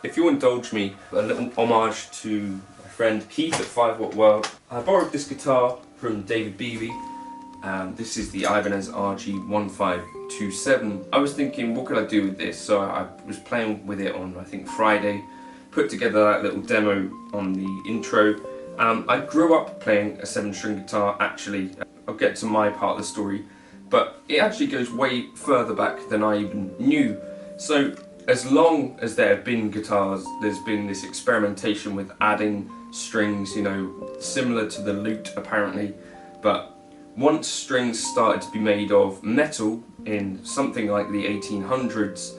If you'll indulge me, a little homage to my friend Keith at 5 Watt World. I borrowed this guitar from David Beebe. This is the Ibanez RG1527. I was thinking, what could I do with this? So I was playing with it on, I think, Friday. Put together that little demo on the intro. I grew up playing a 7-string guitar, actually. I'll get to my part of the story. But it actually goes way further back than I even knew. So as long as there have been guitars, there's been this experimentation with adding strings, you know, similar to the lute apparently. But once strings started to be made of metal in something like the 1800s,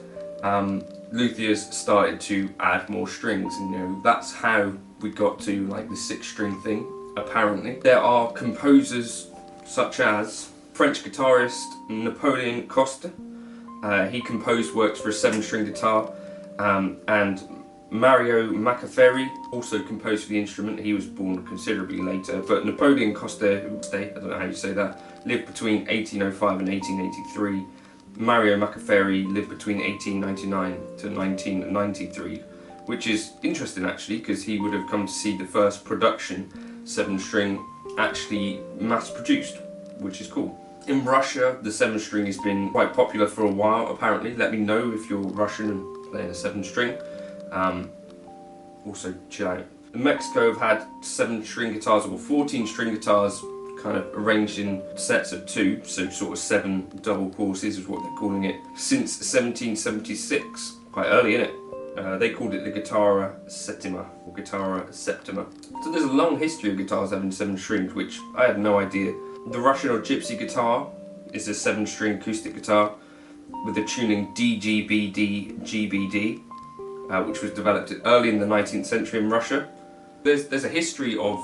luthiers started to add more strings, and you know, that's how we got to like the 6-string thing, apparently. There are composers such as French guitarist Napoleon Costa. He composed works for a 7-string guitar, and Mario Macaferri also composed for the instrument. He was born considerably later, but Napoleon Costa, I don't know how you say that, lived between 1805 and 1883. Mario Macaferri lived between 1899 to 1993, which is interesting actually, because he would have come to see the first production 7-string actually mass-produced, which is cool. In Russia, the 7-string has been quite popular for a while, apparently. Let me know if you're Russian and playing a 7-string. Also, chill out. In Mexico, have had 7-string guitars, or 14-string guitars, kind of arranged in sets of 2, so sort of 7 double courses is what they're calling it, since 1776. Quite early, innit? They called it the Guitarra Settima, or Guitarra Septima. So there's a long history of guitars having 7 strings, which I had no idea. The Russian or Gypsy guitar is a 7-string acoustic guitar with the tuning D-G-B-D-G-B-D, which was developed early in the 19th century in Russia. There's a history of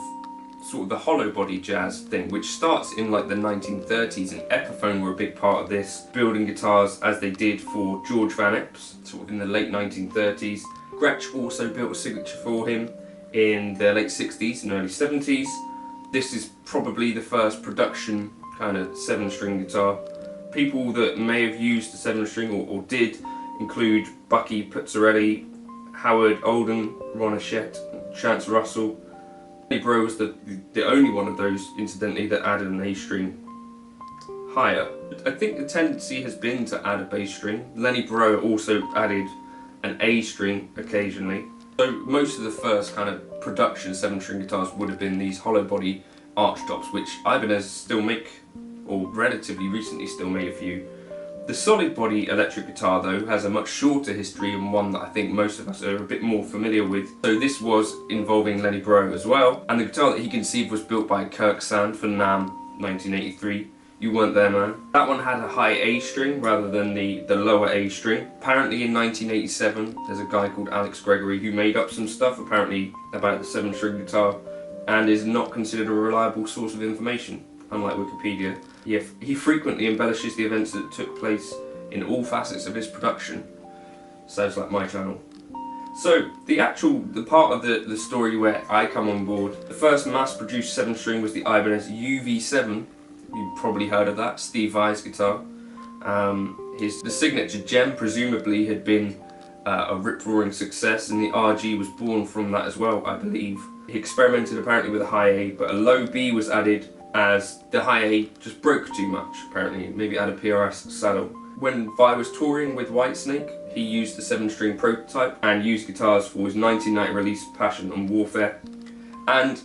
sort of the hollow body jazz thing, which starts in like the 1930s, and Epiphone were a big part of this, building guitars as they did for George Van Epps, sort of in the late 1930s. Gretsch also built a signature for him in the late 60s and early 70s. This is probably the first production kind of 7-string guitar. People that may have used the 7-string or did include Bucky Pizzarelli, Howard Oldham, Ron Hachette, Chance Russell. Lenny Breau was the only one of those, incidentally, that added an A string higher. I think the tendency has been to add a bass string. Lenny Breau also added an A string occasionally. So most of the first kind of production 7-string guitars would have been these hollow body archtops, which Ibanez still make, or relatively recently still made a few. The solid body electric guitar though has a much shorter history, and one that I think most of us are a bit more familiar with. So this was involving Lenny Breau as well, and the guitar that he conceived was built by Kirk Sand for NAMM 1983. You weren't there, man. That one had a high A string rather than the lower A string. Apparently in 1987 there's a guy called Alex Gregory who made up some stuff apparently about the 7-string guitar, and is not considered a reliable source of information, unlike Wikipedia. He frequently embellishes the events that took place in all facets of his production. Sounds like my channel. So, the part of the story where I come on board, the first mass-produced 7-string was the Ibanez UV7. You've probably heard of that, Steve Vai's guitar. The signature gem presumably had been a rip-roaring success, and the RG was born from that as well, I believe. He experimented apparently with a high A, but a low B was added as the high A just broke too much, apparently. Maybe add a PRS saddle. When Vai was touring with Whitesnake, he used the 7-string prototype and used guitars for his 1990 release Passion and Warfare. And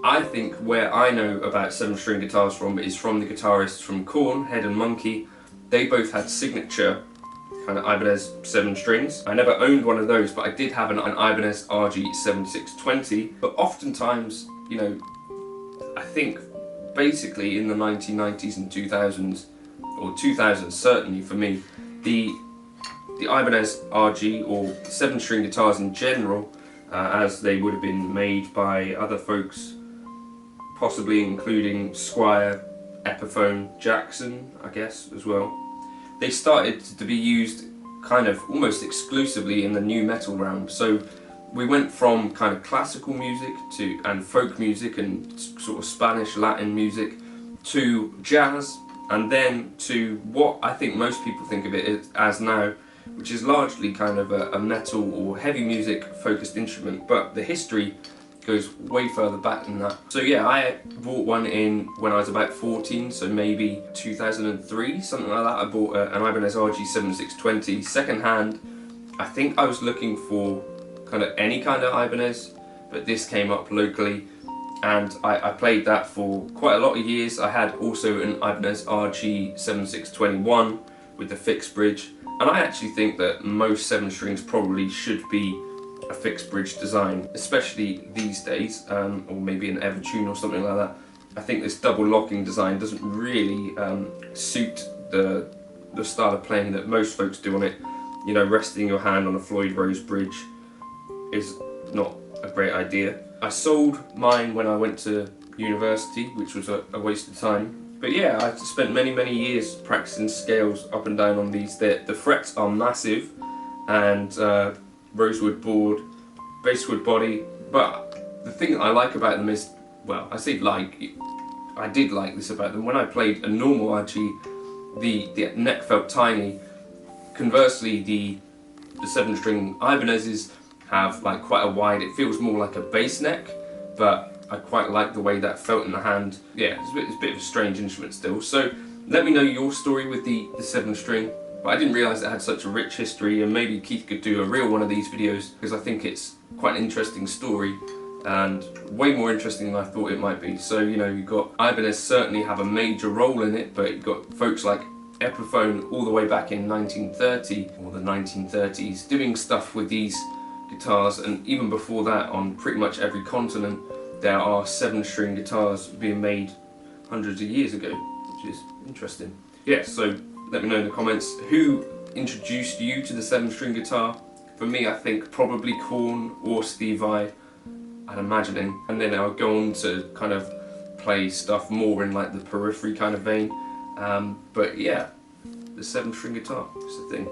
I think where I know about 7-string guitars from is from the guitarists from Korn, Head and Monkey. They both had signature kind of Ibanez 7-strings. I never owned one of those, but I did have an Ibanez RG7620. But oftentimes, you know, I think basically in the 1990s and 2000s, or 2000s certainly for me, the Ibanez RG, or 7-string guitars in general, as they would have been made by other folks, possibly including Squier, Epiphone, Jackson, I guess, as well. They started to be used kind of almost exclusively in the new metal realm. So we went from kind of classical music and folk music and sort of Spanish, Latin music to jazz, and then to what I think most people think of it as now, which is largely kind of a metal or heavy music focused instrument, but the history goes way further back than that. So yeah, I bought one in when I was about 14, so maybe 2003, something like that. I bought an Ibanez RG7620 second hand. I think I was looking for kind of any kind of Ibanez, but this came up locally, and I played that for quite a lot of years. I had also an Ibanez RG7621 with the fixed bridge, and I actually think that most 7 strings probably should be a fixed bridge design, especially these days, or maybe an Evertune or something like that. I think this double locking design doesn't really suit the style of playing that most folks do on it. You know, resting your hand on a Floyd Rose bridge is not a great idea. I sold mine when I went to university, which was a waste of time. But yeah, I spent many years practicing scales up and down on these. The frets are massive, and rosewood board, basswood body, but the thing that I like about them is, well, I say like, I did like this about them. When I played a normal RG, the neck felt tiny. Conversely, the 7 string Ibanez's have like quite a wide, it feels more like a bass neck, but I quite like the way that felt in the hand. Yeah, it's a bit of a strange instrument still. So let me know your story with the 7 string. But I didn't realise it had such a rich history, and maybe Keith could do a real one of these videos, because I think it's quite an interesting story and way more interesting than I thought it might be. So, you know, you've got Ibanez certainly have a major role in it, but you've got folks like Epiphone all the way back in 1930 or the 1930s doing stuff with these guitars, and even before that on pretty much every continent there are 7 string guitars being made hundreds of years ago, which is interesting. Yeah, so let me know in the comments who introduced you to the 7 string guitar. For me, I think probably Korn or Steve Vai, I'm imagining, and then I'll go on to kind of play stuff more in like the periphery kind of vein. But yeah, the 7 string guitar is the thing.